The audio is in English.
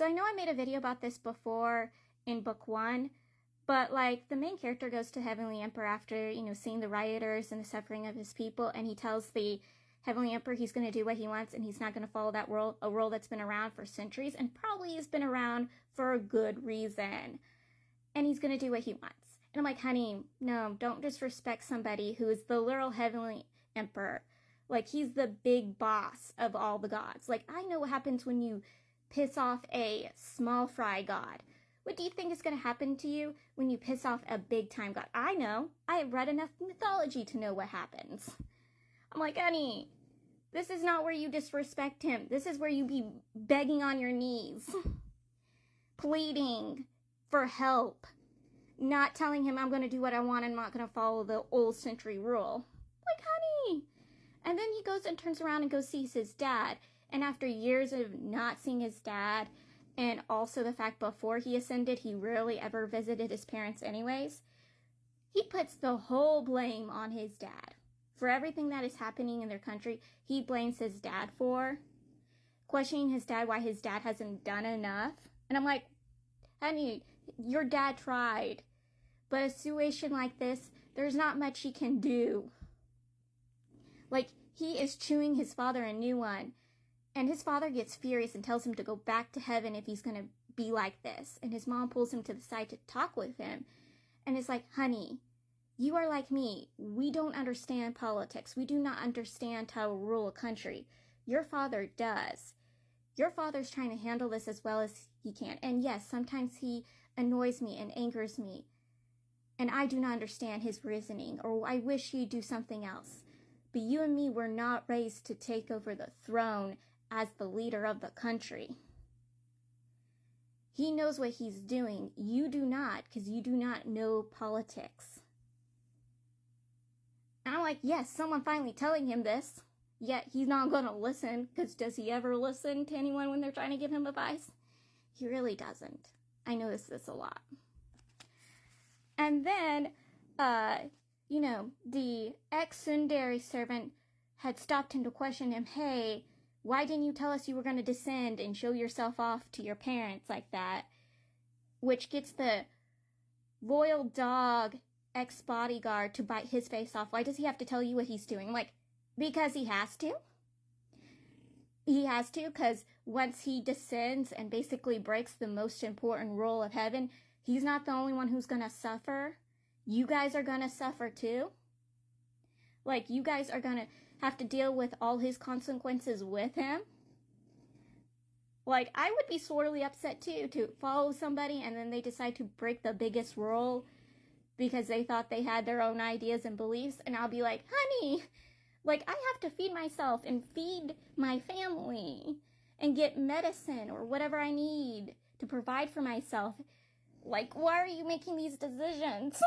So I know I made a video about this before in book 1, but like the main character goes to Heavenly Emperor after, seeing the rioters and the suffering of his people, and he tells the Heavenly Emperor he's going to do what he wants and he's not going to follow that world, a world that's been around for centuries and probably has been around for a good reason. And he's going to do what he wants. And I'm like, honey, no, don't disrespect somebody who is the literal Heavenly Emperor. Like, he's the big boss of all the gods. Like, I know what happens when you piss off a small fry god. What do you think is going to happen to you when you piss off a big-time god? I know. I have read enough mythology to know what happens. I'm like, honey, this is not where you disrespect him. This is where you be begging on your knees, pleading for help, not telling him I'm going to do what I want and I'm not going to follow the old century rule. Like, honey. And then he goes and turns around and goes sees his dad. And after years of not seeing his dad, and also the fact before he ascended, he rarely ever visited his parents anyways, he puts the whole blame on his dad. For everything that is happening in their country, he blames his dad for, questioning his dad why his dad hasn't done enough. And I'm like, honey, your dad tried. But a situation like this, there's not much he can do. Like, he is chewing his father a new one. And his father gets furious and tells him to go back to heaven if he's going to be like this. And his mom pulls him to the side to talk with him. And it's like, honey, you are like me. We don't understand politics. We do not understand how to rule a country. Your father does. Your father's trying to handle this as well as he can. And yes, sometimes he annoys me and angers me. And I do not understand his reasoning, or I wish he'd do something else. But you and me were not raised to take over the throne as the leader of the country. He knows what he's doing. You do not, because you do not know politics. And I'm like, yes, someone finally telling him this. Yet he's not going to listen, because does he ever listen to anyone when they're trying to give him advice? He really doesn't. I notice this a lot. And then, the ex-Sundari servant had stopped him to question him, hey, why didn't you tell us you were going to descend and show yourself off to your parents like that? Which gets the royal dog ex-bodyguard to bite his face off. Why does he have to tell you what he's doing? Like, because he has to. He has to, because once he descends and basically breaks the most important rule of heaven, he's not the only one who's going to suffer. You guys are going to suffer too. Like, you guys are going to have to deal with all his consequences with him. Like, I would be sorely upset too, to follow somebody and then they decide to break the biggest rule because they thought they had their own ideas and beliefs. And I'll be like, honey, like, I have to feed myself and feed my family and get medicine or whatever I need to provide for myself. Like, why are you making these decisions?